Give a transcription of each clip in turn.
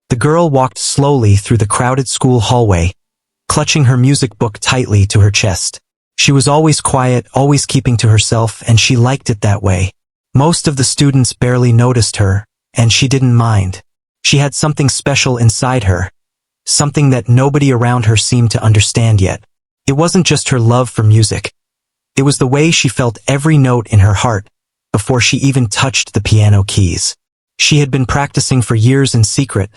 The girl walked slowly through the crowded school hallway, clutching her music book tightly to her chest. She was always quiet, always keeping to herself, and she liked it that way. Most of the students barely noticed her, and she didn't mind. She had something special inside her, something that nobody around her seemed to understand yet. It wasn't just her love for music. It was the way she felt every note in her heart before she even touched the piano keys. She had been practicing for years in secret,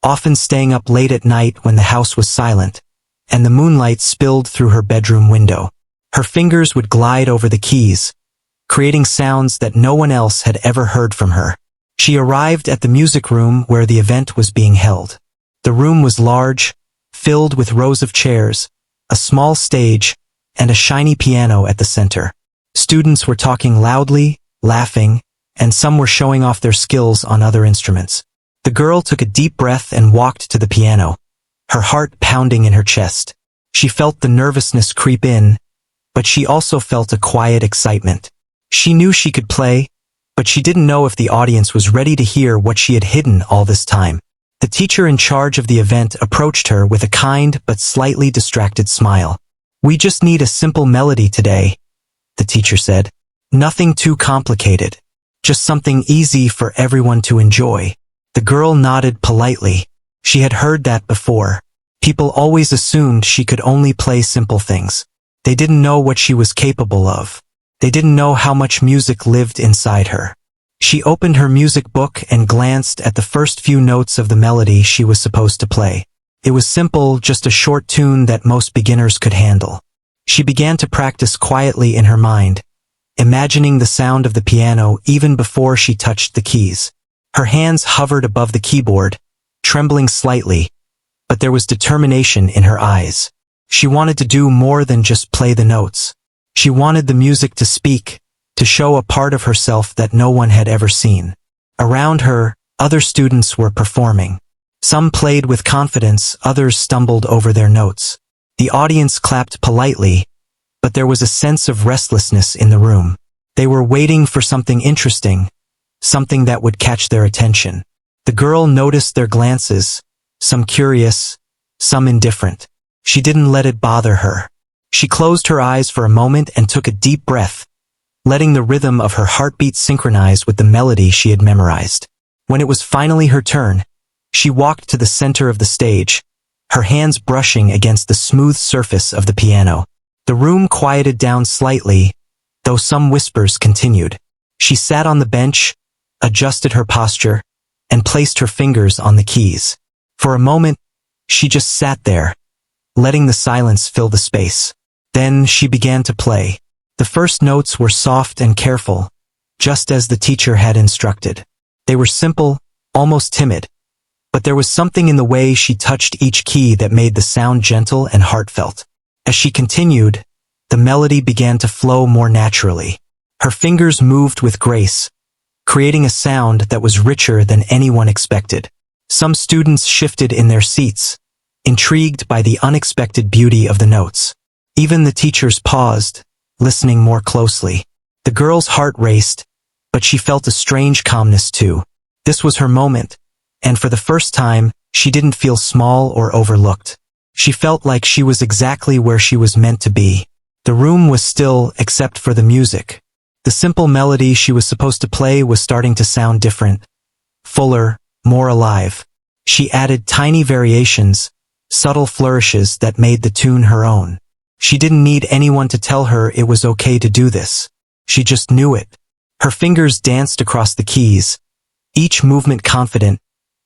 often staying up late at night when the house was silent, and the moonlight spilled through her bedroom window. Her fingers would glide over the keys, creating sounds that no one else had ever heard from her. She arrived at the music room where the event was being held. The room was large, filled with rows of chairs, a small stage, and a shiny piano at the center. Students were talking loudly, laughing, and some were showing off their skills on other instruments. The girl took a deep breath and walked to the piano, her heart pounding in her chest. She felt the nervousness creep in, but she also felt a quiet excitement. She knew she could play, but she didn't know if the audience was ready to hear what she had hidden all this time. The teacher in charge of the event approached her with a kind but slightly distracted smile. "We just need a simple melody today," the teacher said. "Nothing too complicated. Just something easy for everyone to enjoy." The girl nodded politely. She had heard that before. People always assumed she could only play simple things. They didn't know what she was capable of. They didn't know how much music lived inside her. She opened her music book and glanced at the first few notes of the melody she was supposed to play. It was simple, just a short tune that most beginners could handle. She began to practice quietly in her mind, imagining the sound of the piano even before she touched the keys. Her hands hovered above the keyboard, trembling slightly, but there was determination in her eyes. She wanted to do more than just play the notes. She wanted the music to speak, to show a part of herself that no one had ever seen. Around her, other students were performing. Some played with confidence, others stumbled over their notes. The audience clapped politely, but there was a sense of restlessness in the room. They were waiting for something interesting, something that would catch their attention. The girl noticed their glances, some curious, some indifferent. She didn't let it bother her. She closed her eyes for a moment and took a deep breath, letting the rhythm of her heartbeat synchronize with the melody she had memorized. When it was finally her turn, she walked to the center of the stage, her hands brushing against the smooth surface of the piano. The room quieted down slightly, though some whispers continued. She sat on the bench, adjusted her posture, and placed her fingers on the keys. For a moment, she just sat there, letting the silence fill the space. Then she began to play. The first notes were soft and careful, just as the teacher had instructed. They were simple, almost timid, but there was something in the way she touched each key that made the sound gentle and heartfelt. As she continued, the melody began to flow more naturally. Her fingers moved with grace, creating a sound that was richer than anyone expected. Some students shifted in their seats, intrigued by the unexpected beauty of the notes. Even the teachers paused, listening more closely. The girl's heart raced, but she felt a strange calmness too. This was her moment, and for the first time, she didn't feel small or overlooked. She felt like she was exactly where she was meant to be. The room was still except for the music. The simple melody she was supposed to play was starting to sound different, fuller, more alive. She added tiny variations, subtle flourishes that made the tune her own. She didn't need anyone to tell her it was okay to do this. She just knew it. Her fingers danced across the keys, each movement confident,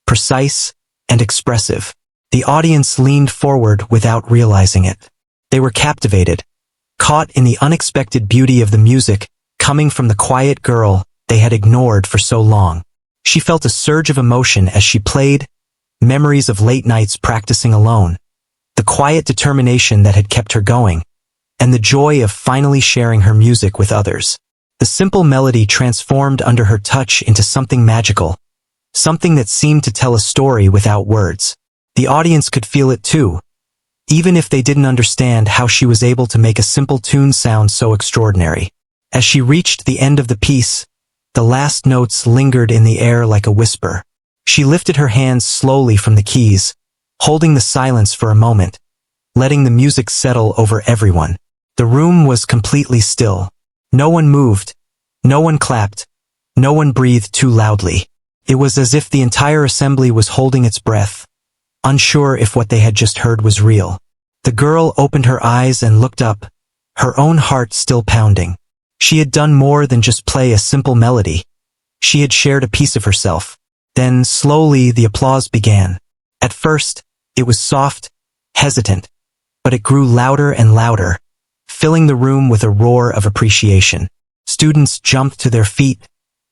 precise, and expressive. The audience leaned forward without realizing it. They were captivated, caught in the unexpected beauty of the music coming from the quiet girl they had ignored for so long. She felt a surge of emotion as she played, memories of late nights practicing alone, the quiet determination that had kept her going, and the joy of finally sharing her music with others. The simple melody transformed under her touch into something magical, something that seemed to tell a story without words. The audience could feel it too, even if they didn't understand how she was able to make a simple tune sound so extraordinary. As she reached the end of the piece, the last notes lingered in the air like a whisper. She lifted her hands slowly from the keys, holding the silence for a moment, letting the music settle over everyone. The room was completely still. No one moved. No one clapped. No one breathed too loudly. It was as if the entire assembly was holding its breath, unsure if what they had just heard was real. The girl opened her eyes and looked up, her own heart still pounding. She had done more than just play a simple melody. She had shared a piece of herself. Then, slowly, the applause began. At first, it was soft, hesitant, but it grew louder and louder, filling the room with a roar of appreciation. Students jumped to their feet,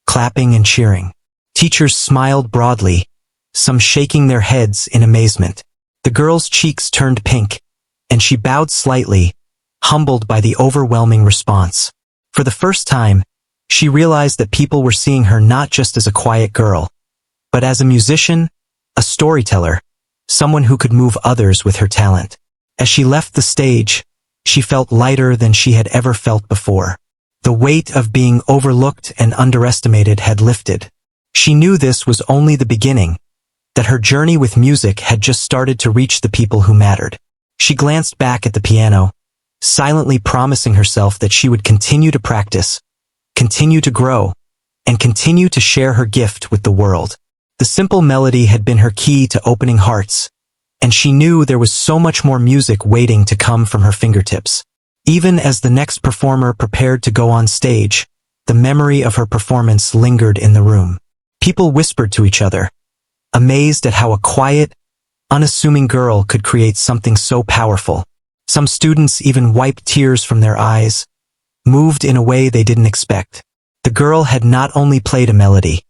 clapping and cheering. Teachers smiled broadly, some shaking their heads in amazement. The girl's cheeks turned pink, and she bowed slightly, humbled by the overwhelming response. For the first time, she realized that people were seeing her not just as a quiet girl, but as a musician, a storyteller, someone who could move others with her talent. As she left the stage, she felt lighter than she had ever felt before. The weight of being overlooked and underestimated had lifted. She knew this was only the beginning, that her journey with music had just started to reach the people who mattered. She glanced back at the piano, silently promising herself that she would continue to practice, continue to grow, and continue to share her gift with the world. The simple melody had been her key to opening hearts, and she knew there was so much more music waiting to come from her fingertips. Even as the next performer prepared to go on stage, the memory of her performance lingered in the room. People whispered to each other, amazed at how a quiet, unassuming girl could create something so powerful. Some students even wiped tears from their eyes, moved in a way they didn't expect. The girl had not only played a melody,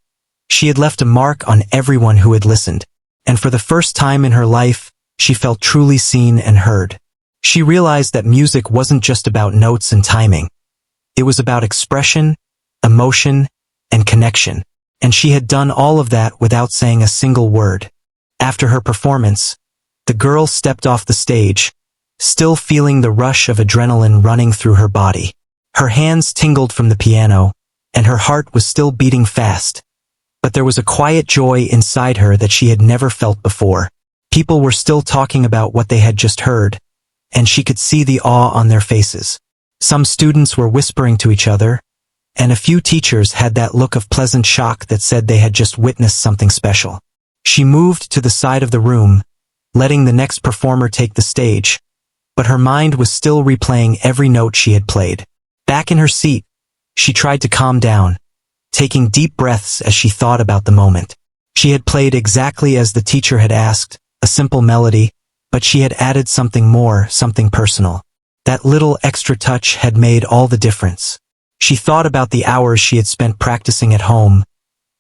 she had left a mark on everyone who had listened, and for the first time in her life, she felt truly seen and heard. She realized that music wasn't just about notes and timing. It was about expression, emotion, and connection, and she had done all of that without saying a single word. After her performance, the girl stepped off the stage, still feeling the rush of adrenaline running through her body. Her hands tingled from the piano, and her heart was still beating fast. But there was a quiet joy inside her that she had never felt before. People were still talking about what they had just heard, and she could see the awe on their faces. Some students were whispering to each other, and a few teachers had that look of pleasant shock that said they had just witnessed something special. She moved to the side of the room, letting the next performer take the stage, but her mind was still replaying every note she had played. Back in her seat, she tried to calm down, taking deep breaths as she thought about the moment. She had played exactly as the teacher had asked, a simple melody, but she had added something more, something personal. That little extra touch had made all the difference. She thought about the hours she had spent practicing at home,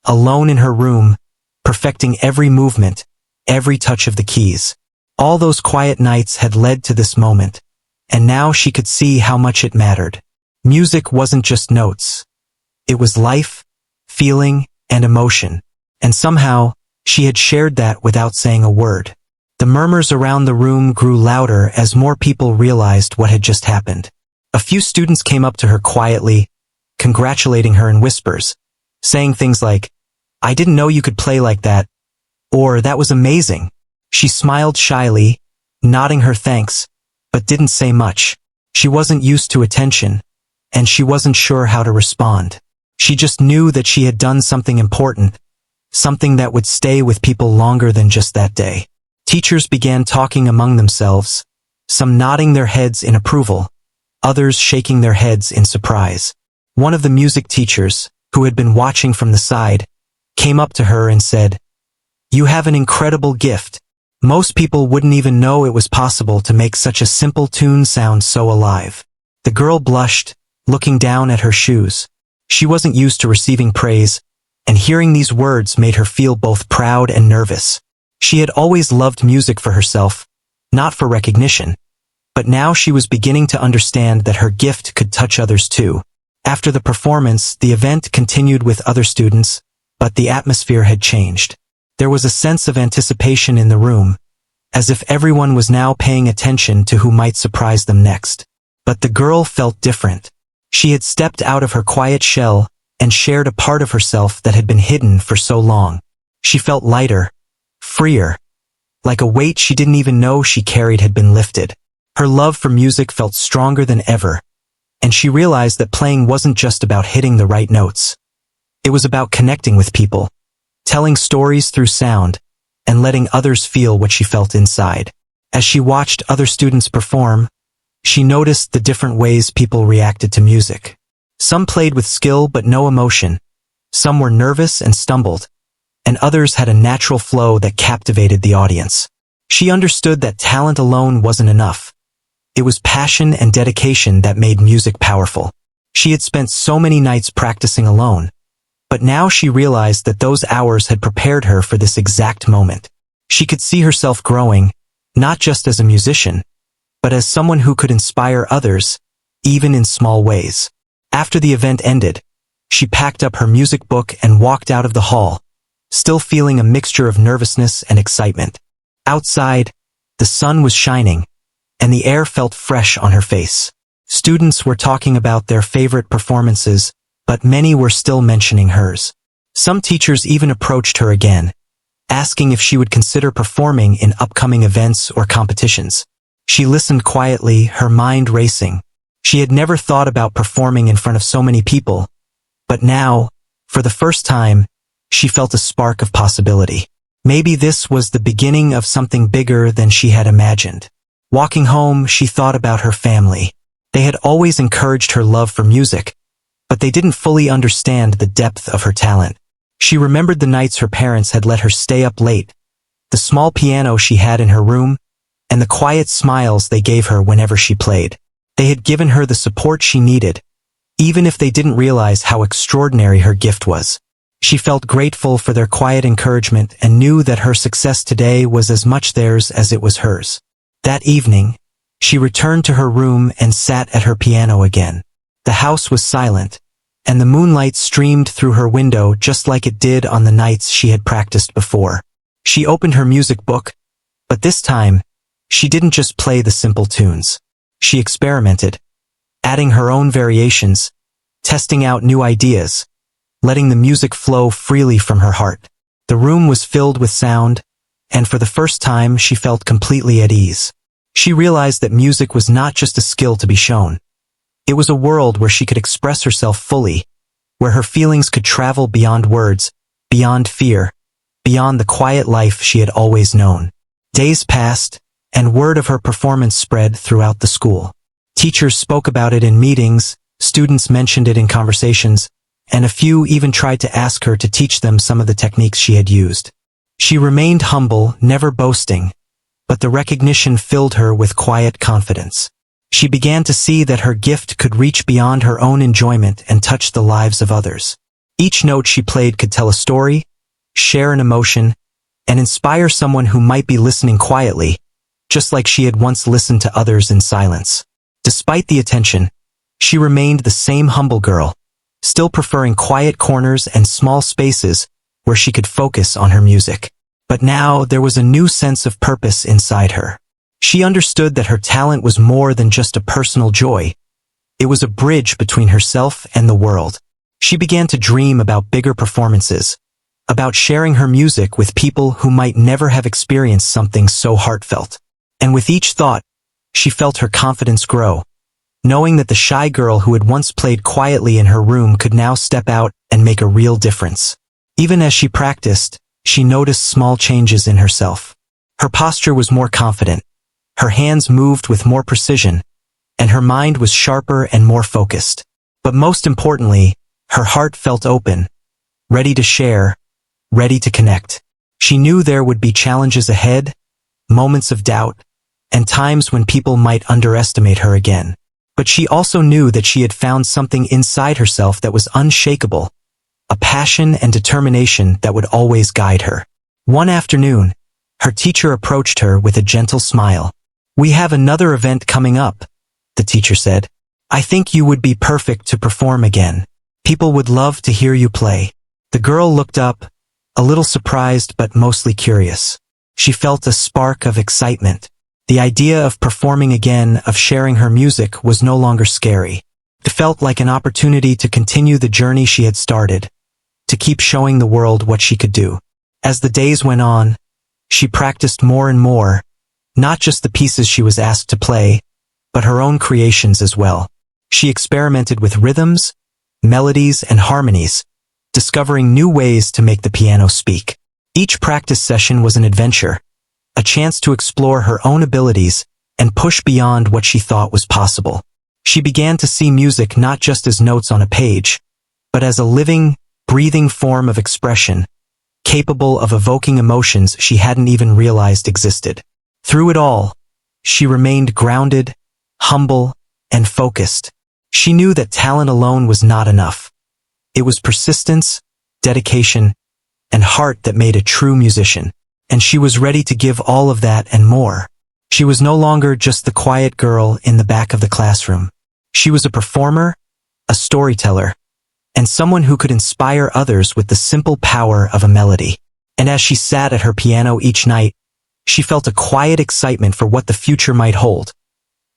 alone in her room, perfecting every movement, every touch of the keys. All those quiet nights had led to this moment, and now she could see how much it mattered. Music wasn't just notes. It was life, feeling, and emotion, and somehow, she had shared that without saying a word. The murmurs around the room grew louder as more people realized what had just happened. A few students came up to her quietly, congratulating her in whispers, saying things like, "I didn't know you could play like that," or "That was amazing." She smiled shyly, nodding her thanks, but didn't say much. She wasn't used to attention, and she wasn't sure how to respond. She just knew that she had done something important, something that would stay with people longer than just that day. Teachers began talking among themselves, some nodding their heads in approval, others shaking their heads in surprise. One of the music teachers, who had been watching from the side, came up to her and said, "You have an incredible gift. Most people wouldn't even know it was possible to make such a simple tune sound so alive." The girl blushed, looking down at her shoes. She wasn't used to receiving praise, and hearing these words made her feel both proud and nervous. She had always loved music for herself, not for recognition, but now she was beginning to understand that her gift could touch others too. After the performance, the event continued with other students, but the atmosphere had changed. There was a sense of anticipation in the room, as if everyone was now paying attention to who might surprise them next. But the girl felt different. She had stepped out of her quiet shell and shared a part of herself that had been hidden for so long. She felt lighter, freer, like a weight she didn't even know she carried had been lifted. Her love for music felt stronger than ever, and she realized that playing wasn't just about hitting the right notes. It was about connecting with people, telling stories through sound, and letting others feel what she felt inside. As she watched other students perform, she noticed the different ways people reacted to music. Some played with skill but no emotion, some were nervous and stumbled, and others had a natural flow that captivated the audience. She understood that talent alone wasn't enough. It was passion and dedication that made music powerful. She had spent so many nights practicing alone, but now she realized that those hours had prepared her for this exact moment. She could see herself growing, not just as a musician, but as someone who could inspire others, even in small ways. After the event ended, she packed up her music book and walked out of the hall, still feeling a mixture of nervousness and excitement. Outside, the sun was shining, and the air felt fresh on her face. Students were talking about their favorite performances, but many were still mentioning hers. Some teachers even approached her again, asking if she would consider performing in upcoming events or competitions. She listened quietly, her mind racing. She had never thought about performing in front of so many people, but now, for the first time, she felt a spark of possibility. Maybe this was the beginning of something bigger than she had imagined. Walking home, she thought about her family. They had always encouraged her love for music, but they didn't fully understand the depth of her talent. She remembered the nights her parents had let her stay up late, the small piano she had in her room, and the quiet smiles they gave her whenever she played. They had given her the support she needed, even if they didn't realize how extraordinary her gift was. She felt grateful for their quiet encouragement and knew that her success today was as much theirs as it was hers. That evening, she returned to her room and sat at her piano again. The house was silent, and the moonlight streamed through her window just like it did on the nights she had practiced before. She opened her music book, but this time, she didn't just play the simple tunes. She experimented, adding her own variations, testing out new ideas, letting the music flow freely from her heart. The room was filled with sound, and for the first time she felt completely at ease. She realized that music was not just a skill to be shown. It was a world where she could express herself fully, where her feelings could travel beyond words, beyond fear, beyond the quiet life she had always known. Days passed, and word of her performance spread throughout the school. Teachers spoke about it in meetings, students mentioned it in conversations, and a few even tried to ask her to teach them some of the techniques she had used. She remained humble, never boasting, but the recognition filled her with quiet confidence. She began to see that her gift could reach beyond her own enjoyment and touch the lives of others. Each note she played could tell a story, share an emotion, and inspire someone who might be listening quietly, just like she had once listened to others in silence. Despite the attention, she remained the same humble girl, still preferring quiet corners and small spaces where she could focus on her music. But now there was a new sense of purpose inside her. She understood that her talent was more than just a personal joy. It was a bridge between herself and the world. She began to dream about bigger performances, about sharing her music with people who might never have experienced something so heartfelt. And with each thought, she felt her confidence grow, knowing that the shy girl who had once played quietly in her room could now step out and make a real difference. Even as she practiced, she noticed small changes in herself. Her posture was more confident, her hands moved with more precision, and her mind was sharper and more focused. But most importantly, her heart felt open, ready to share, ready to connect. She knew there would be challenges ahead, moments of doubt, and times when people might underestimate her again. But she also knew that she had found something inside herself that was unshakable, a passion and determination that would always guide her. One afternoon, her teacher approached her with a gentle smile. "We have another event coming up," the teacher said. "I think you would be perfect to perform again. People would love to hear you play." The girl looked up, a little surprised but mostly curious. She felt a spark of excitement. The idea of performing again, of sharing her music, was no longer scary. It felt like an opportunity to continue the journey she had started, to keep showing the world what she could do. As the days went on, she practiced more and more, not just the pieces she was asked to play, but her own creations as well. She experimented with rhythms, melodies, and harmonies, discovering new ways to make the piano speak. Each practice session was an adventure, a chance to explore her own abilities and push beyond what she thought was possible. She began to see music not just as notes on a page, but as a living, breathing form of expression, capable of evoking emotions she hadn't even realized existed. Through it all, she remained grounded, humble, and focused. She knew that talent alone was not enough. It was persistence, dedication, and heart that made a true musician, and she was ready to give all of that and more. She was no longer just the quiet girl in the back of the classroom. She was a performer, a storyteller, and someone who could inspire others with the simple power of a melody. And as she sat at her piano each night, she felt a quiet excitement for what the future might hold,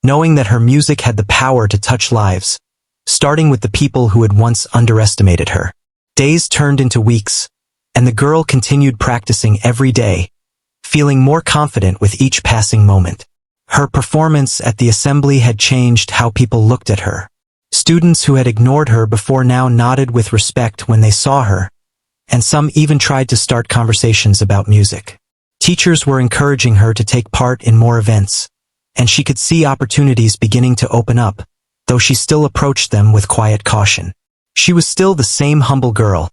knowing that her music had the power to touch lives, starting with the people who had once underestimated her. Days turned into weeks, and the girl continued practicing every day, feeling more confident with each passing moment. Her performance at the assembly had changed how people looked at her. Students who had ignored her before now nodded with respect when they saw her, and some even tried to start conversations about music. Teachers were encouraging her to take part in more events, and she could see opportunities beginning to open up, though she still approached them with quiet caution. She was still the same humble girl,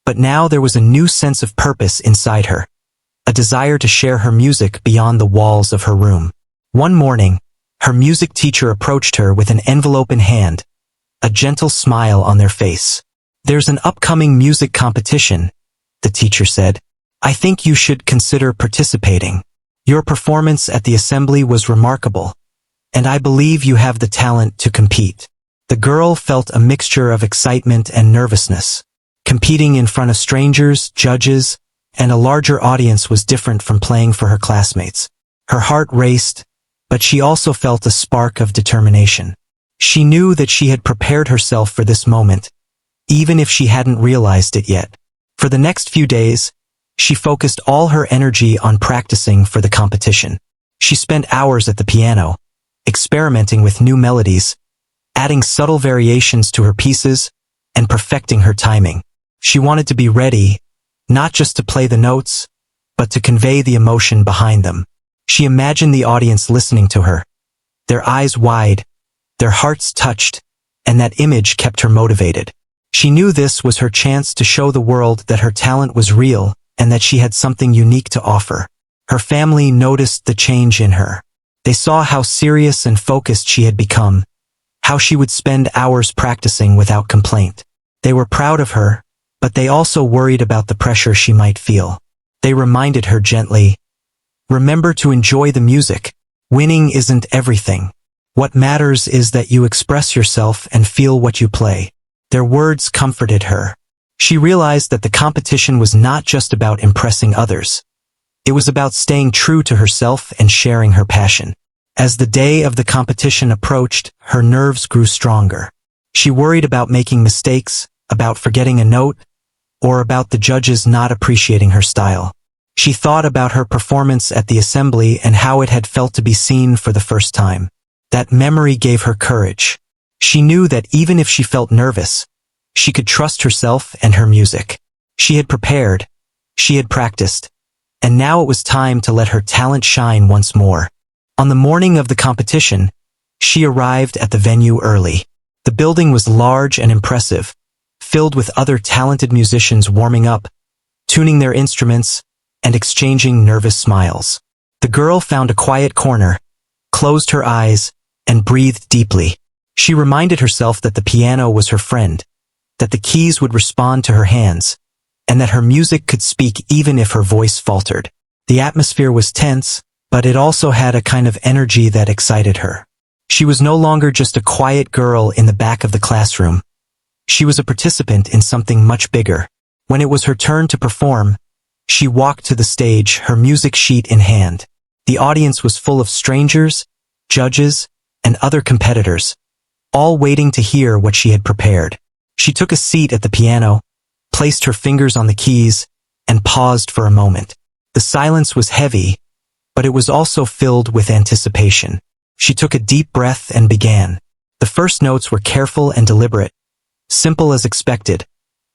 but now there was a new sense of purpose inside her, a desire to share her music beyond the walls of her room. One morning, her music teacher approached her with an envelope in hand, a gentle smile on their face. "There's an upcoming music competition," the teacher said. "I think you should consider participating. Your performance at the assembly was remarkable, and I believe you have the talent to compete." The girl felt a mixture of excitement and nervousness. Competing in front of strangers, judges, and a larger audience was different from playing for her classmates. Her heart raced, but she also felt a spark of determination. She knew that she had prepared herself for this moment, even if she hadn't realized it yet. For the next few days, she focused all her energy on practicing for the competition. She spent hours at the piano, experimenting with new melodies, adding subtle variations to her pieces, and perfecting her timing. She wanted to be ready, not just to play the notes, but to convey the emotion behind them. She imagined the audience listening to her, their eyes wide, their hearts touched, and that image kept her motivated. She knew this was her chance to show the world that her talent was real and that she had something unique to offer. Her family noticed the change in her. They saw how serious and focused she had become, how she would spend hours practicing without complaint. They were proud of her, but they also worried about the pressure she might feel. They reminded her gently, "Remember to enjoy the music. Winning isn't everything. What matters is that you express yourself and feel what you play." Their words comforted her. She realized that the competition was not just about impressing others. It was about staying true to herself and sharing her passion. As the day of the competition approached, her nerves grew stronger. She worried about making mistakes, about forgetting a note, or about the judges not appreciating her style. She thought about her performance at the assembly and how it had felt to be seen for the first time. That memory gave her courage. She knew that even if she felt nervous, she could trust herself and her music. She had prepared, she had practiced, and now it was time to let her talent shine once more. On the morning of the competition, she arrived at the venue early. The building was large and impressive, filled with other talented musicians warming up, tuning their instruments, and exchanging nervous smiles. The girl found a quiet corner, closed her eyes, and breathed deeply. She reminded herself that the piano was her friend, that the keys would respond to her hands, and that her music could speak even if her voice faltered. The atmosphere was tense, but it also had a kind of energy that excited her. She was no longer just a quiet girl in the back of the classroom. She was a participant in something much bigger. When it was her turn to perform, she walked to the stage, her music sheet in hand. The audience was full of strangers, judges, and other competitors, all waiting to hear what she had prepared. She took a seat at the piano, placed her fingers on the keys, and paused for a moment. The silence was heavy, but it was also filled with anticipation. She took a deep breath and began. The first notes were careful and deliberate, simple as expected,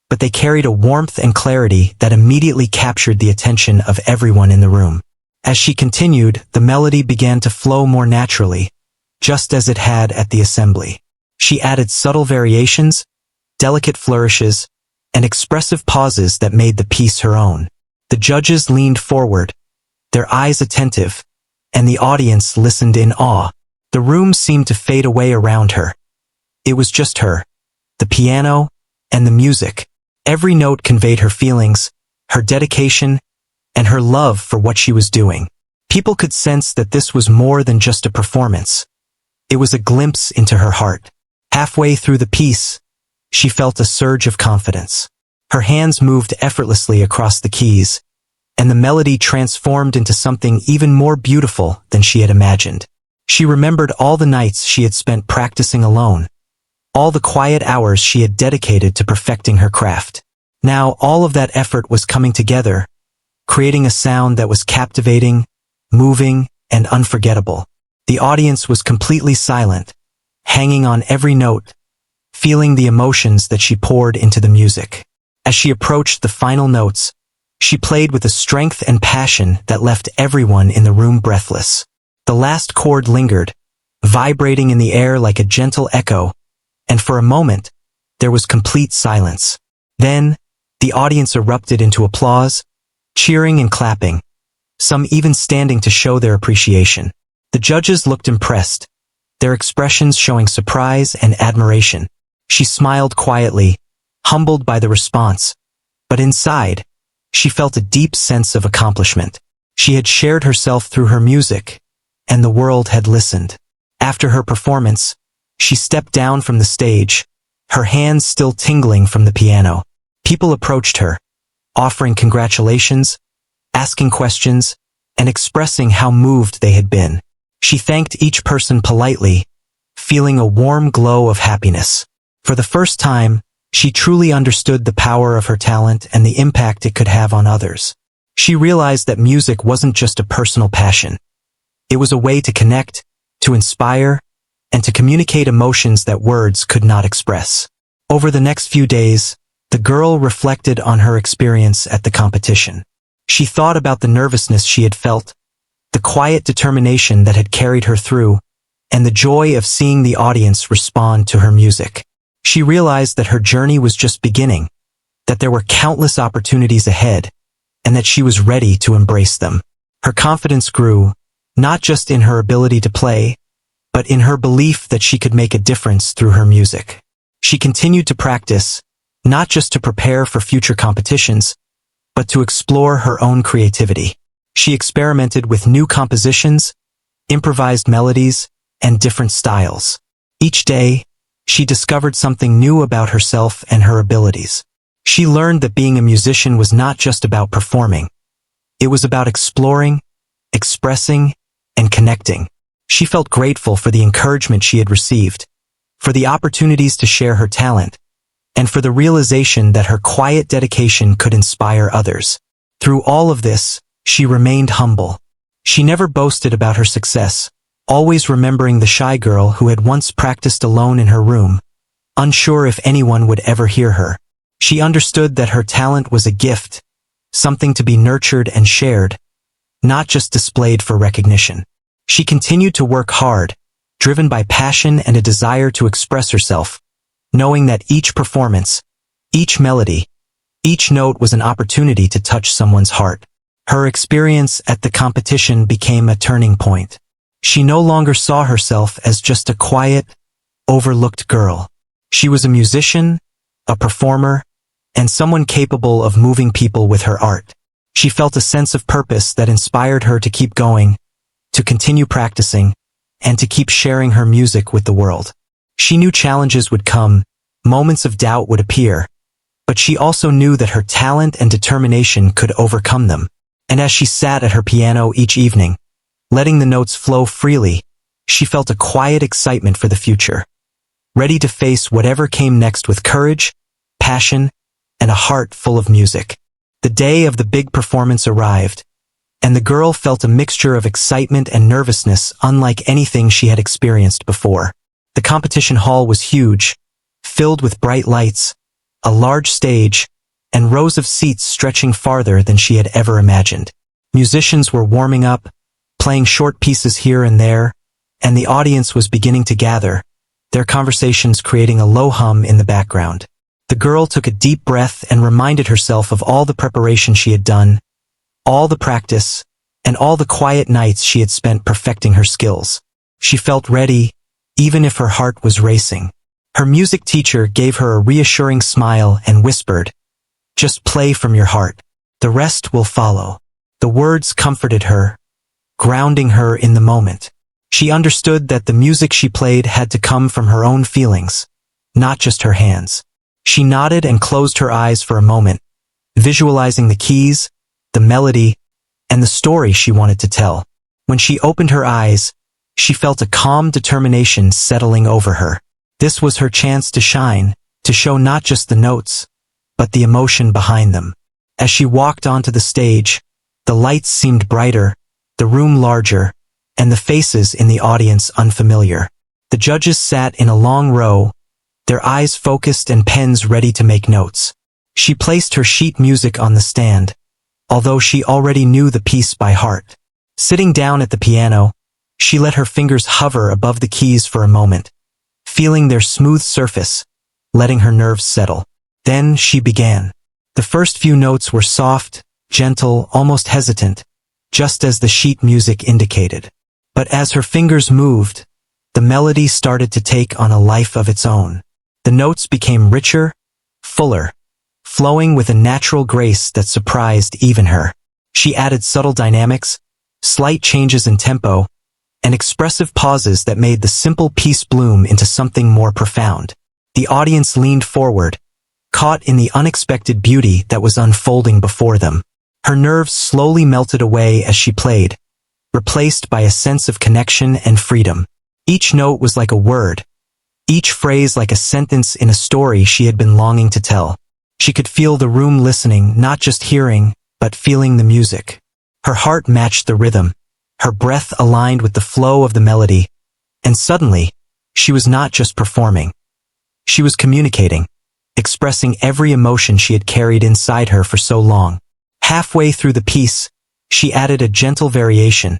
but they carried a warmth and clarity that immediately captured the attention of everyone in the room. As she continued, the melody began to flow more naturally, just as it had at the assembly. She added subtle variations, delicate flourishes, and expressive pauses that made the piece her own. The judges leaned forward, their eyes attentive, and the audience listened in awe. The room seemed to fade away around her. It was just her, the piano, and the music. Every note conveyed her feelings, her dedication, and her love for what she was doing. People could sense that this was more than just a performance. It was a glimpse into her heart. Halfway through the piece, she felt a surge of confidence. Her hands moved effortlessly across the keys, and the melody transformed into something even more beautiful than she had imagined. She remembered all the nights she had spent practicing alone, all the quiet hours she had dedicated to perfecting her craft. Now all of that effort was coming together, creating a sound that was captivating, moving, and unforgettable. The audience was completely silent, hanging on every note, feeling the emotions that she poured into the music. As she approached the final notes, she played with a strength and passion that left everyone in the room breathless. The last chord lingered, vibrating in the air like a gentle echo, and for a moment, there was complete silence. Then, the audience erupted into applause, cheering and clapping, some even standing to show their appreciation. The judges looked impressed, their expressions showing surprise and admiration. She smiled quietly, humbled by the response, but inside, she felt a deep sense of accomplishment. She had shared herself through her music, and the world had listened. After her performance, she stepped down from the stage, her hands still tingling from the piano. People approached her, offering congratulations, asking questions, and expressing how moved they had been. She thanked each person politely, feeling a warm glow of happiness. For the first time, she truly understood the power of her talent and the impact it could have on others. She realized that music wasn't just a personal passion. It was a way to connect, to inspire, and to communicate emotions that words could not express. Over the next few days, the girl reflected on her experience at the competition. She thought about the nervousness she had felt, the quiet determination that had carried her through, and the joy of seeing the audience respond to her music. She realized that her journey was just beginning, that there were countless opportunities ahead, and that she was ready to embrace them. Her confidence grew, not just in her ability to play, but in her belief that she could make a difference through her music. She continued to practice, not just to prepare for future competitions, but to explore her own creativity. She experimented with new compositions, improvised melodies, and different styles. Each day, she discovered something new about herself and her abilities. She learned that being a musician was not just about performing. It was about exploring, expressing, and connecting. She felt grateful for the encouragement she had received, for the opportunities to share her talent, and for the realization that her quiet dedication could inspire others. Through all of this, she remained humble. She never boasted about her success, always remembering the shy girl who had once practiced alone in her room, unsure if anyone would ever hear her. She understood that her talent was a gift, something to be nurtured and shared, not just displayed for recognition. She continued to work hard, driven by passion and a desire to express herself, knowing that each performance, each melody, each note was an opportunity to touch someone's heart. Her experience at the competition became a turning point. She no longer saw herself as just a quiet, overlooked girl. She was a musician, a performer, and someone capable of moving people with her art. She felt a sense of purpose that inspired her to keep going, to continue practicing, and to keep sharing her music with the world. She knew challenges would come, moments of doubt would appear, but she also knew that her talent and determination could overcome them. And as she sat at her piano each evening, letting the notes flow freely, she felt a quiet excitement for the future, ready to face whatever came next with courage, passion, and a heart full of music. The day of the big performance arrived, and the girl felt a mixture of excitement and nervousness unlike anything she had experienced before. The competition hall was huge, filled with bright lights, a large stage, and rows of seats stretching farther than she had ever imagined. Musicians were warming up, playing short pieces here and there, and the audience was beginning to gather, their conversations creating a low hum in the background. The girl took a deep breath and reminded herself of all the preparation she had done, all the practice, and all the quiet nights she had spent perfecting her skills. She felt ready, even if her heart was racing. Her music teacher gave her a reassuring smile and whispered, "Just play from your heart. The rest will follow." The words comforted her, grounding her in the moment. She understood that the music she played had to come from her own feelings, not just her hands. She nodded and closed her eyes for a moment, visualizing the keys, the melody, and the story she wanted to tell. When she opened her eyes, she felt a calm determination settling over her. This was her chance to shine, to show not just the notes, but the emotion behind them. As she walked onto the stage, the lights seemed brighter, the room larger, and the faces in the audience unfamiliar. The judges sat in a long row, their eyes focused and pens ready to make notes. She placed her sheet music on the stand, although she already knew the piece by heart. Sitting down at the piano, she let her fingers hover above the keys for a moment, feeling their smooth surface, letting her nerves settle. Then she began. The first few notes were soft, gentle, almost hesitant, just as the sheet music indicated. But as her fingers moved, the melody started to take on a life of its own. The notes became richer, fuller, flowing with a natural grace that surprised even her. She added subtle dynamics, slight changes in tempo, and expressive pauses that made the simple piece bloom into something more profound. The audience leaned forward, caught in the unexpected beauty that was unfolding before them. Her nerves slowly melted away as she played, replaced by a sense of connection and freedom. Each note was like a word, each phrase like a sentence in a story she had been longing to tell. She could feel the room listening, not just hearing, but feeling the music. Her heart matched the rhythm, her breath aligned with the flow of the melody, and suddenly, she was not just performing. She was communicating, expressing every emotion she had carried inside her for so long. Halfway through the piece, she added a gentle variation,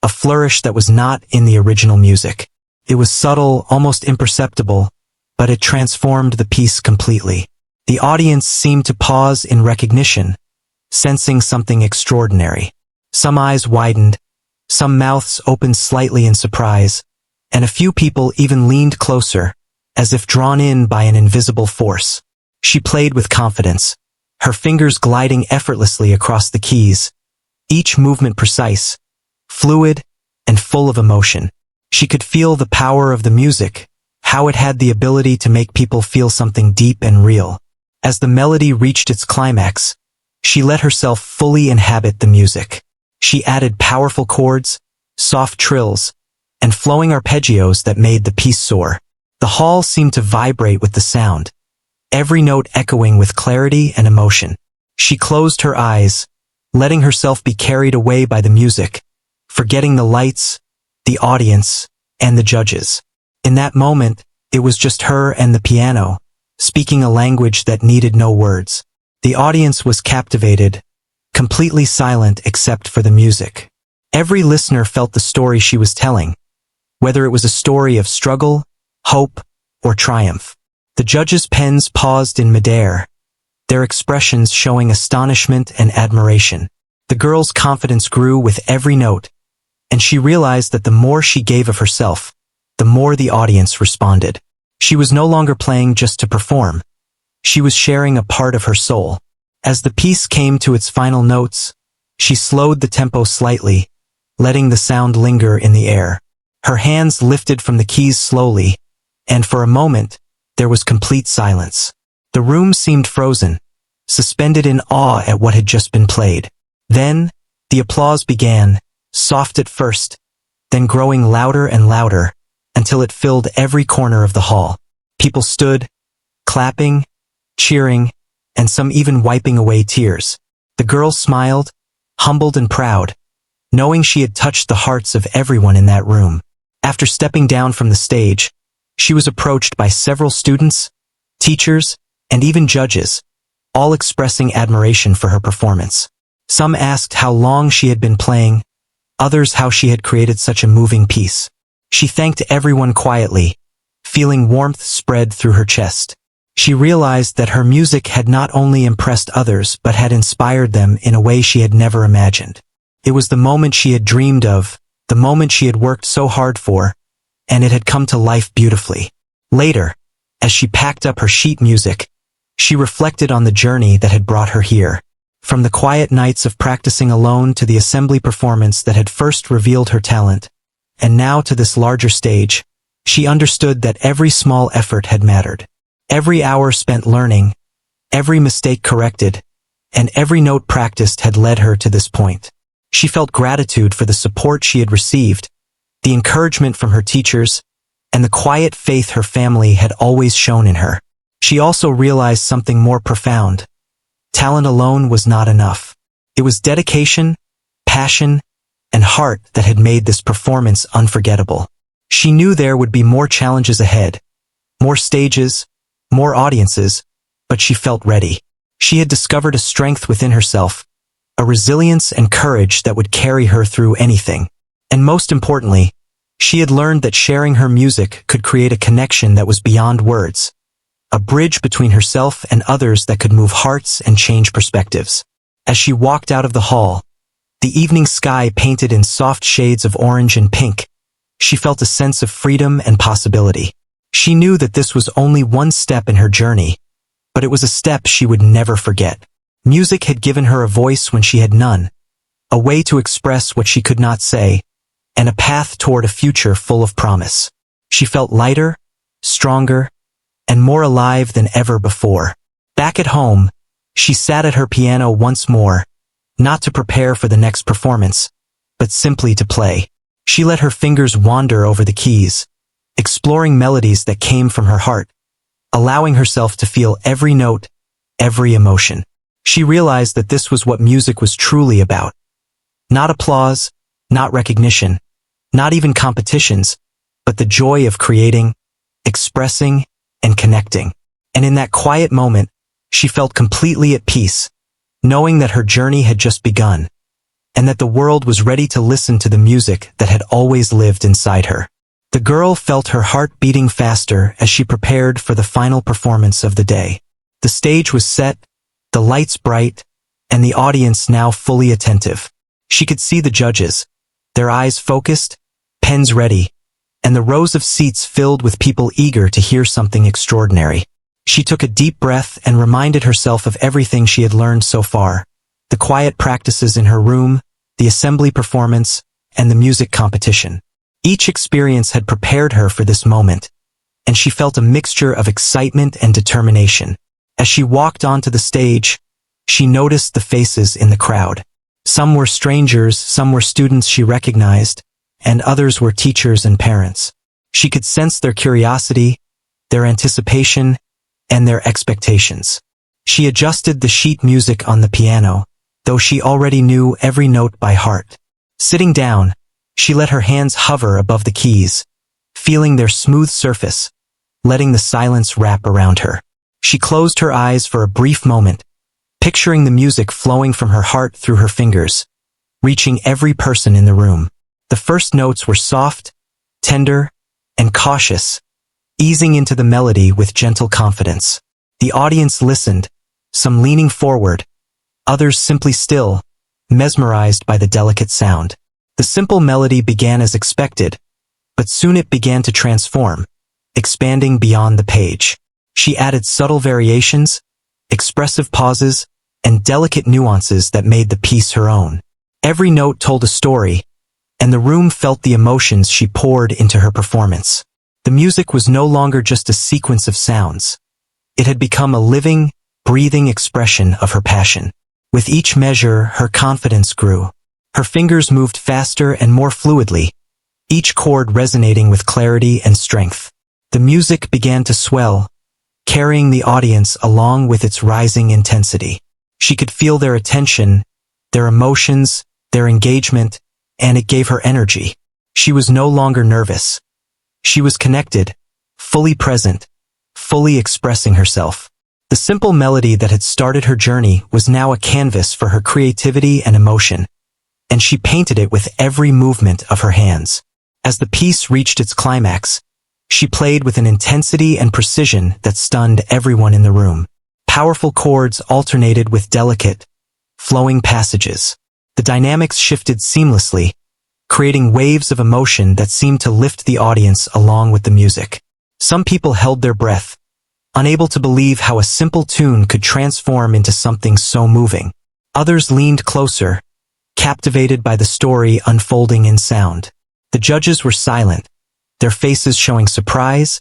a flourish that was not in the original music. It was subtle, almost imperceptible, but it transformed the piece completely. The audience seemed to pause in recognition, sensing something extraordinary. Some eyes widened, some mouths opened slightly in surprise, and a few people even leaned closer, as if drawn in by an invisible force. She played with confidence, her fingers gliding effortlessly across the keys, each movement precise, fluid, and full of emotion. She could feel the power of the music, how it had the ability to make people feel something deep and real. As the melody reached its climax, she let herself fully inhabit the music. She added powerful chords, soft trills, and flowing arpeggios that made the piece soar. The hall seemed to vibrate with the sound, every note echoing with clarity and emotion. She closed her eyes, letting herself be carried away by the music, forgetting the lights, the audience, and the judges. In that moment, it was just her and the piano, speaking a language that needed no words. The audience was captivated, completely silent except for the music. Every listener felt the story she was telling, whether it was a story of struggle, hope, or triumph. The judges' pens paused in midair, their expressions showing astonishment and admiration. The girl's confidence grew with every note, and she realized that the more she gave of herself, the more the audience responded. She was no longer playing just to perform. She was sharing a part of her soul. As the piece came to its final notes, she slowed the tempo slightly, letting the sound linger in the air. Her hands lifted from the keys slowly, and for a moment, there was complete silence. The room seemed frozen, suspended in awe at what had just been played. Then, the applause began, soft at first, then growing louder and louder, until it filled every corner of the hall. People stood, clapping, cheering, and some even wiping away tears. The girl smiled, humbled and proud, knowing she had touched the hearts of everyone in that room. After stepping down from the stage, she was approached by several students, teachers, and even judges, all expressing admiration for her performance. Some asked how long she had been playing, others how she had created such a moving piece. She thanked everyone quietly, feeling warmth spread through her chest. She realized that her music had not only impressed others but had inspired them in a way she had never imagined. It was the moment she had dreamed of, the moment she had worked so hard for, and it had come to life beautifully. Later, as she packed up her sheet music, she reflected on the journey that had brought her here. From the quiet nights of practicing alone to the assembly performance that had first revealed her talent, and now to this larger stage, she understood that every small effort had mattered. Every hour spent learning, every mistake corrected, and every note practiced had led her to this point. She felt gratitude for the support she had received, the encouragement from her teachers, and the quiet faith her family had always shown in her. She also realized something more profound. Talent alone was not enough. It was dedication, passion, and heart that had made this performance unforgettable. She knew there would be more challenges ahead, more stages, more audiences, but she felt ready. She had discovered a strength within herself, a resilience and courage that would carry her through anything. And most importantly, she had learned that sharing her music could create a connection that was beyond words, a bridge between herself and others that could move hearts and change perspectives. As she walked out of the hall, the evening sky painted in soft shades of orange and pink, she felt a sense of freedom and possibility. She knew that this was only one step in her journey, but it was a step she would never forget. Music had given her a voice when she had none, a way to express what she could not say, and a path toward a future full of promise. She felt lighter, stronger, and more alive than ever before. Back at home, she sat at her piano once more, not to prepare for the next performance, but simply to play. She let her fingers wander over the keys, exploring melodies that came from her heart, allowing herself to feel every note, every emotion. She realized that this was what music was truly about. Not applause, not recognition, not even competitions, but the joy of creating, expressing, and connecting. And in that quiet moment, she felt completely at peace, knowing that her journey had just begun, and that the world was ready to listen to the music that had always lived inside her. The girl felt her heart beating faster as she prepared for the final performance of the day. The stage was set, the lights bright, and the audience now fully attentive. She could see the judges, their eyes focused, pens ready, and the rows of seats filled with people eager to hear something extraordinary. She took a deep breath and reminded herself of everything she had learned so far, the quiet practices in her room, the assembly performance, and the music competition. Each experience had prepared her for this moment, and she felt a mixture of excitement and determination. As she walked onto the stage, she noticed the faces in the crowd. Some were strangers, some were students she recognized, and others were teachers and parents. She could sense their curiosity, their anticipation, and their expectations. She adjusted the sheet music on the piano, though she already knew every note by heart. Sitting down, she let her hands hover above the keys, feeling their smooth surface, letting the silence wrap around her. She closed her eyes for a brief moment, picturing the music flowing from her heart through her fingers, reaching every person in the room. The first notes were soft, tender, and cautious, easing into the melody with gentle confidence. The audience listened, some leaning forward, others simply still, mesmerized by the delicate sound. The simple melody began as expected, but soon it began to transform, expanding beyond the page. She added subtle variations, expressive pauses, and delicate nuances that made the piece her own. Every note told a story, and the room felt the emotions she poured into her performance. The music was no longer just a sequence of sounds. It had become a living, breathing expression of her passion. With each measure, her confidence grew. Her fingers moved faster and more fluidly, each chord resonating with clarity and strength. The music began to swell, carrying the audience along with its rising intensity. She could feel their attention, their emotions, their engagement, and it gave her energy. She was no longer nervous. She was connected, fully present, fully expressing herself. The simple melody that had started her journey was now a canvas for her creativity and emotion, and she painted it with every movement of her hands. As the piece reached its climax, she played with an intensity and precision that stunned everyone in the room. Powerful chords alternated with delicate, flowing passages. The dynamics shifted seamlessly, creating waves of emotion that seemed to lift the audience along with the music. Some people held their breath, unable to believe how a simple tune could transform into something so moving. Others leaned closer, captivated by the story unfolding in sound. The judges were silent, their faces showing surprise,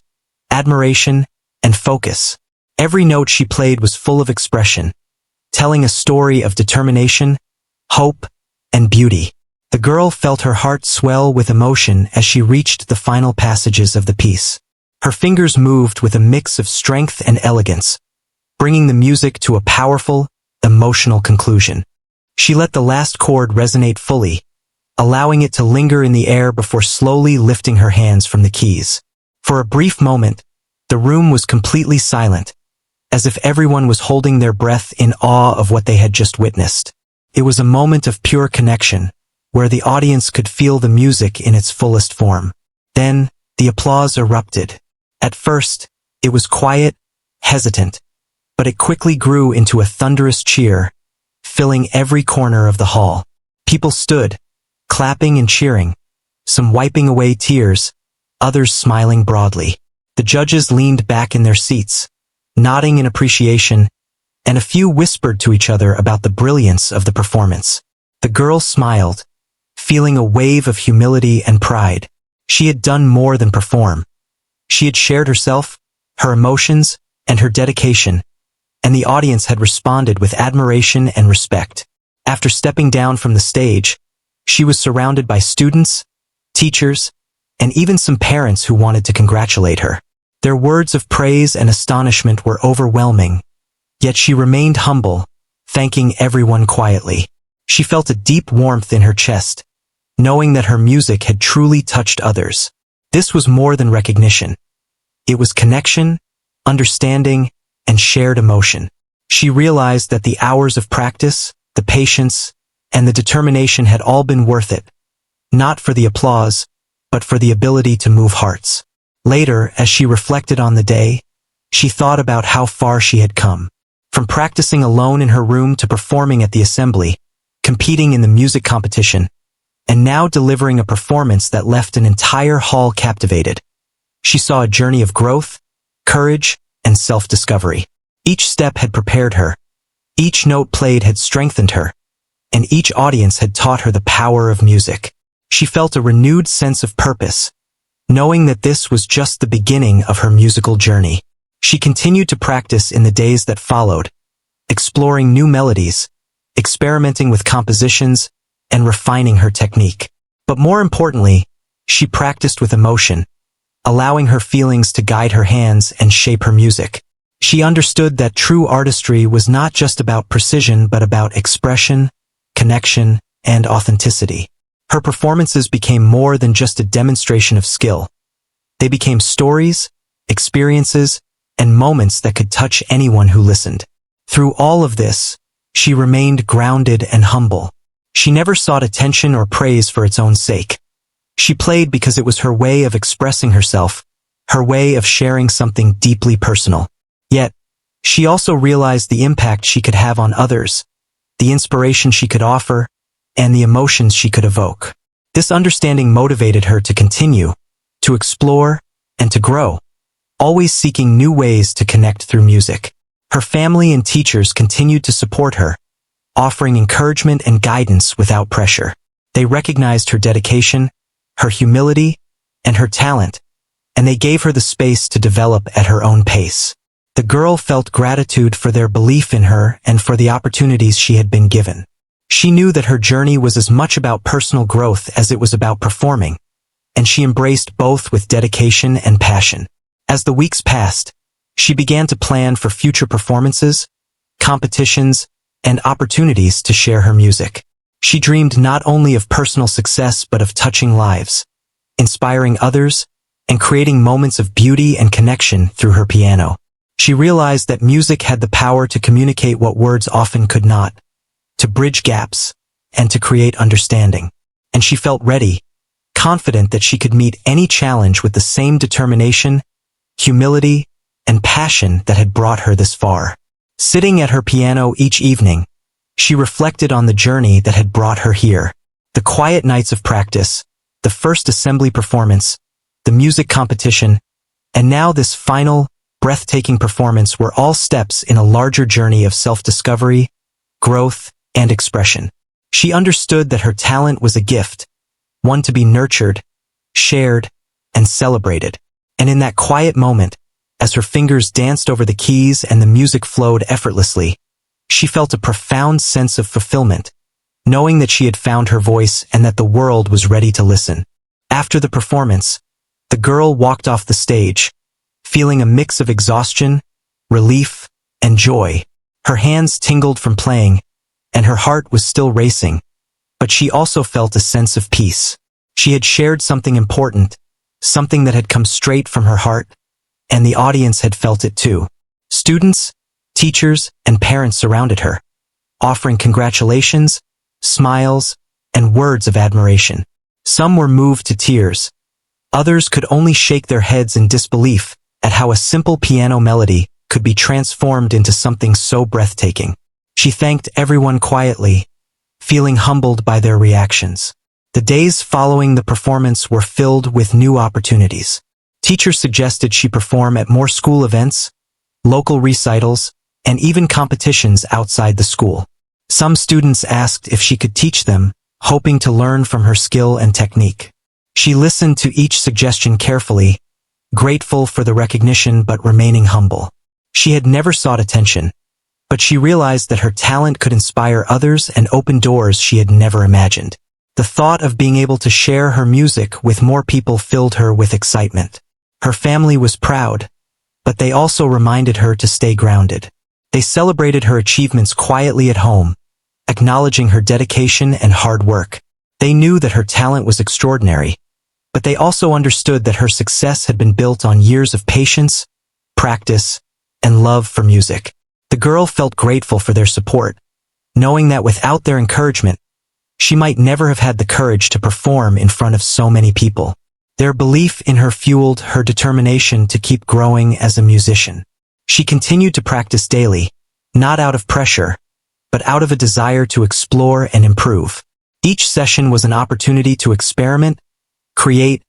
admiration, and focus. Every note she played was full of expression, telling a story of determination, hope, and beauty. The girl felt her heart swell with emotion as she reached the final passages of the piece. Her fingers moved with a mix of strength and elegance, bringing the music to a powerful, emotional conclusion. She let the last chord resonate fully, allowing it to linger in the air before slowly lifting her hands from the keys. For a brief moment, the room was completely silent, as if everyone was holding their breath in awe of what they had just witnessed. It was a moment of pure connection, where the audience could feel the music in its fullest form. Then, the applause erupted. At first, it was quiet, hesitant, but it quickly grew into a thunderous cheer, filling every corner of the hall. People stood, clapping and cheering, some wiping away tears, others smiling broadly. The judges leaned back in their seats, nodding in appreciation, and a few whispered to each other about the brilliance of the performance. The girl smiled, feeling a wave of humility and pride. She had done more than perform. She had shared herself, her emotions, and her dedication, and the audience had responded with admiration and respect. After stepping down from the stage, she was surrounded by students, teachers, and even some parents who wanted to congratulate her. Their words of praise and astonishment were overwhelming, yet she remained humble, thanking everyone quietly. She felt a deep warmth in her chest, knowing that her music had truly touched others. This was more than recognition. It was connection, understanding, and shared emotion. She realized that the hours of practice, the patience, and the determination had all been worth it, not for the applause, but for the ability to move hearts. Later, as she reflected on the day, she thought about how far she had come. From practicing alone in her room to performing at the assembly, competing in the music competition, and now delivering a performance that left an entire hall captivated. She saw a journey of growth, courage, and self-discovery. Each step had prepared her, each note played had strengthened her, and each audience had taught her the power of music. She felt a renewed sense of purpose, knowing that this was just the beginning of her musical journey. She continued to practice in the days that followed, exploring new melodies, experimenting with compositions, and refining her technique. But more importantly, she practiced with emotion, allowing her feelings to guide her hands and shape her music. She understood that true artistry was not just about precision but about expression, connection, and authenticity. Her performances became more than just a demonstration of skill. They became stories, experiences, and moments that could touch anyone who listened. Through all of this, she remained grounded and humble. She never sought attention or praise for its own sake. She played because it was her way of expressing herself, her way of sharing something deeply personal. Yet, she also realized the impact she could have on others, the inspiration she could offer, and the emotions she could evoke. This understanding motivated her to continue, to explore, and to grow, always seeking new ways to connect through music. Her family and teachers continued to support her, offering encouragement and guidance without pressure. They recognized her dedication, her humility, and her talent, and they gave her the space to develop at her own pace. The girl felt gratitude for their belief in her and for the opportunities she had been given. She knew that her journey was as much about personal growth as it was about performing, and she embraced both with dedication and passion. As the weeks passed, she began to plan for future performances, competitions, and opportunities to share her music. She dreamed not only of personal success but of touching lives, inspiring others, and creating moments of beauty and connection through her piano. She realized that music had the power to communicate what words often could not, to bridge gaps, and to create understanding. And she felt ready, confident that she could meet any challenge with the same determination, humility, and passion that had brought her this far. Sitting at her piano each evening, she reflected on the journey that had brought her here. The quiet nights of practice, the first assembly performance, the music competition, and now this final, breathtaking performance were all steps in a larger journey of self-discovery, growth, and expression. She understood that her talent was a gift, one to be nurtured, shared, and celebrated. And in that quiet moment, as her fingers danced over the keys and the music flowed effortlessly, she felt a profound sense of fulfillment, knowing that she had found her voice and that the world was ready to listen. After the performance, the girl walked off the stage, feeling a mix of exhaustion, relief, and joy. Her hands tingled from playing, and her heart was still racing, but she also felt a sense of peace. She had shared something important, something that had come straight from her heart, and the audience had felt it too. Students, teachers, and parents surrounded her, offering congratulations, smiles, and words of admiration. Some were moved to tears. Others could only shake their heads in disbelief at how a simple piano melody could be transformed into something so breathtaking. She thanked everyone quietly, feeling humbled by their reactions. The days following the performance were filled with new opportunities. Teachers suggested she perform at more school events, local recitals, and even competitions outside the school. Some students asked if she could teach them, hoping to learn from her skill and technique. She listened to each suggestion carefully, grateful for the recognition but remaining humble. She had never sought attention, but she realized that her talent could inspire others and open doors she had never imagined. The thought of being able to share her music with more people filled her with excitement. Her family was proud, but they also reminded her to stay grounded. They celebrated her achievements quietly at home, acknowledging her dedication and hard work. They knew that her talent was extraordinary, but they also understood that her success had been built on years of patience, practice, and love for music. The girl felt grateful for their support, knowing that without their encouragement, she might never have had the courage to perform in front of so many people. Their belief in her fueled her determination to keep growing as a musician. She continued to practice daily, not out of pressure, but out of a desire to explore and improve. Each session was an opportunity to experiment, create,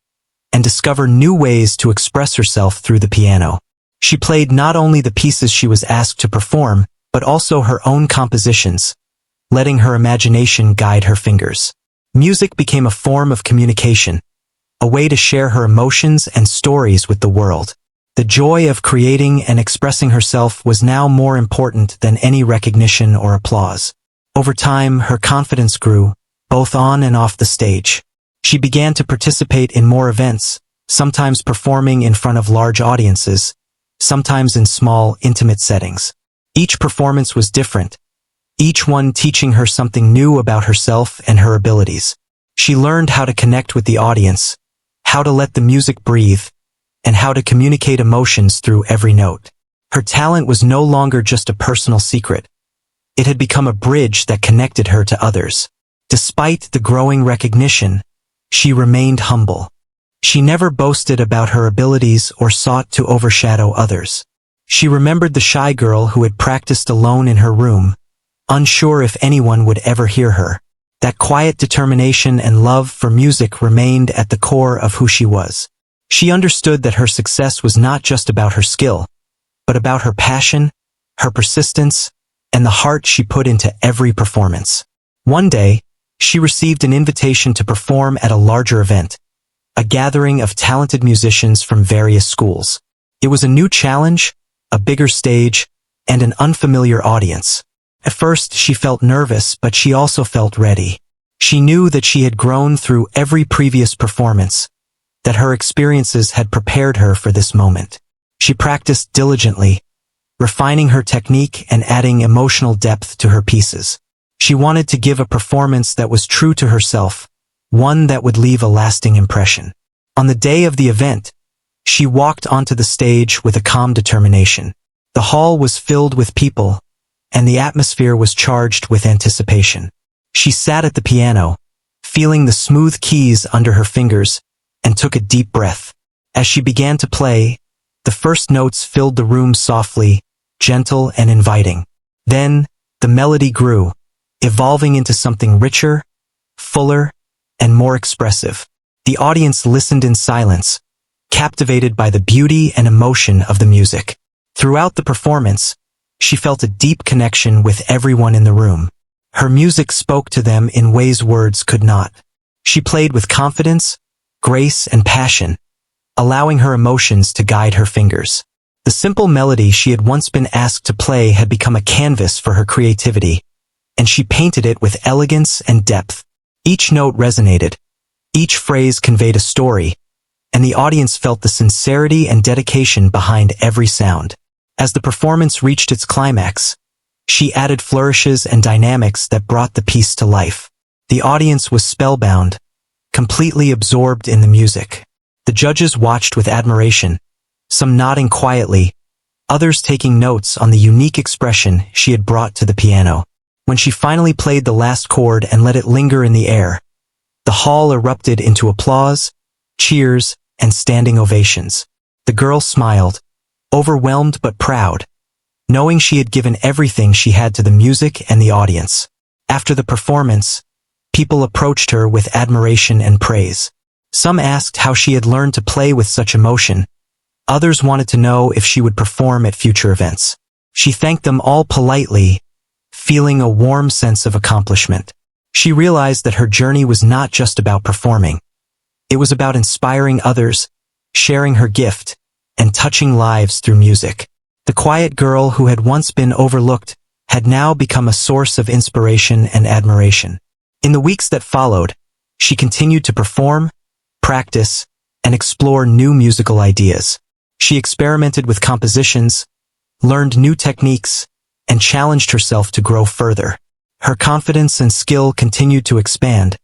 and discover new ways to express herself through the piano. She played not only the pieces she was asked to perform, but also her own compositions, letting her imagination guide her fingers. Music became a form of communication, a way to share her emotions and stories with the world. The joy of creating and expressing herself was now more important than any recognition or applause. Over time, her confidence grew, both on and off the stage. She began to participate in more events, sometimes performing in front of large audiences, sometimes in small, intimate settings. Each performance was different, each one teaching her something new about herself and her abilities. She learned how to connect with the audience, how to let the music breathe, and how to communicate emotions through every note. Her talent was no longer just a personal secret. It had become a bridge that connected her to others. Despite the growing recognition, she remained humble. She never boasted about her abilities or sought to overshadow others. She remembered the shy girl who had practiced alone in her room, unsure if anyone would ever hear her. That quiet determination and love for music remained at the core of who she was. She understood that her success was not just about her skill, but about her passion, her persistence, and the heart she put into every performance. One day, she received an invitation to perform at a larger event, a gathering of talented musicians from various schools. It was a new challenge, a bigger stage, and an unfamiliar audience. At first, she felt nervous, but she also felt ready. She knew that she had grown through every previous performance, that her experiences had prepared her for this moment. She practiced diligently, refining her technique and adding emotional depth to her pieces. She wanted to give a performance that was true to herself, one that would leave a lasting impression. On the day of the event, she walked onto the stage with a calm determination. The hall was filled with people, and the atmosphere was charged with anticipation. She sat at the piano, feeling the smooth keys under her fingers, and took a deep breath. As she began to play, the first notes filled the room softly, gentle and inviting. Then, the melody grew, evolving into something richer, fuller, and more expressive. The audience listened in silence, captivated by the beauty and emotion of the music. Throughout the performance, she felt a deep connection with everyone in the room. Her music spoke to them in ways words could not. She played with confidence, grace, and passion, allowing her emotions to guide her fingers. The simple melody she had once been asked to play had become a canvas for her creativity, and she painted it with elegance and depth. Each note resonated, each phrase conveyed a story, and the audience felt the sincerity and dedication behind every sound. As the performance reached its climax, she added flourishes and dynamics that brought the piece to life. The audience was spellbound, completely absorbed in the music. The judges watched with admiration, some nodding quietly, others taking notes on the unique expression she had brought to the piano. When she finally played the last chord and let it linger in the air, the hall erupted into applause, cheers, and standing ovations. The girl smiled, overwhelmed but proud, knowing she had given everything she had to the music and the audience. After the performance, people approached her with admiration and praise. Some asked how she had learned to play with such emotion. Others wanted to know if she would perform at future events. She thanked them all politely, feeling a warm sense of accomplishment. She realized that her journey was not just about performing. It was about inspiring others, sharing her gift, and touching lives through music. The quiet girl who had once been overlooked had now become a source of inspiration and admiration. In the weeks that followed, she continued to perform, practice, and explore new musical ideas. She experimented with compositions, learned new techniques, and challenged herself to grow further. Her confidence and skill continued to expand,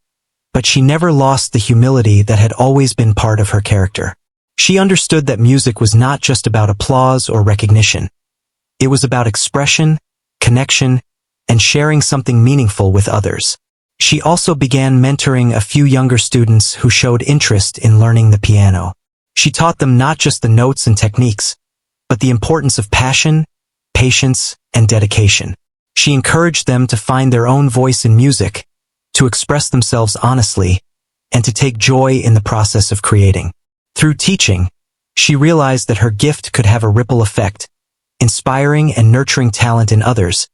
but she never lost the humility that had always been part of her character. She understood that music was not just about applause or recognition. It was about expression, connection, and sharing something meaningful with others. She also began mentoring a few younger students who showed interest in learning the piano. She taught them not just the notes and techniques, but the importance of passion, patience, and dedication. She encouraged them to find their own voice in music, to express themselves honestly, and to take joy in the process of creating. Through teaching, she realized that her gift could have a ripple effect, inspiring and nurturing talent in others,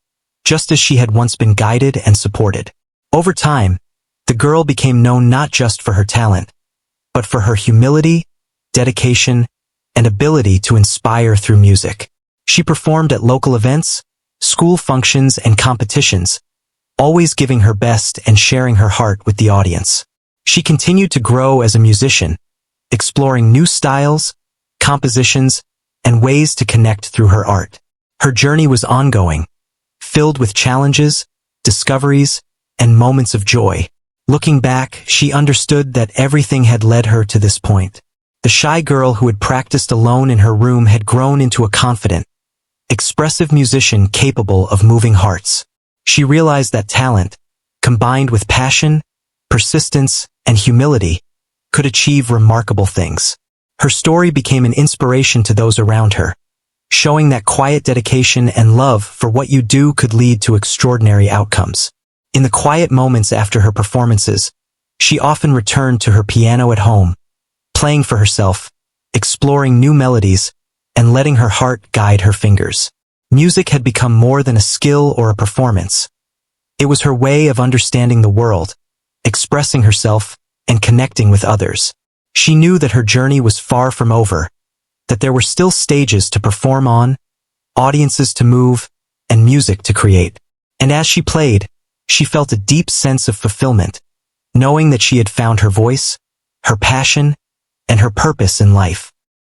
just as she had once been guided and supported. Over time, the girl became known not just for her talent, but for her humility, dedication, and ability to inspire through music. She performed at local events, school functions, and competitions, always giving her best and sharing her heart with the audience. She continued to grow as a musician, exploring new styles, compositions, and ways to connect through her art. Her journey was ongoing, filled with challenges, discoveries, and moments of joy. Looking back, she understood that everything had led her to this point. The shy girl who had practiced alone in her room had grown into a confident, expressive musician capable of moving hearts. She realized that talent, combined with passion, persistence, and humility, could achieve remarkable things. Her story became an inspiration to those around her, showing that quiet dedication and love for what you do could lead to extraordinary outcomes. In the quiet moments after her performances, she often returned to her piano at home, playing for herself, exploring new melodies, and letting her heart guide her fingers. Music had become more than a skill or a performance. It was her way of understanding the world, expressing herself, and connecting with others. She knew that her journey was far from over, that there were still stages to perform on, audiences to move, and music to create. And as she played, she felt a deep sense of fulfillment, knowing that she had found her voice, her passion, and her purpose in life.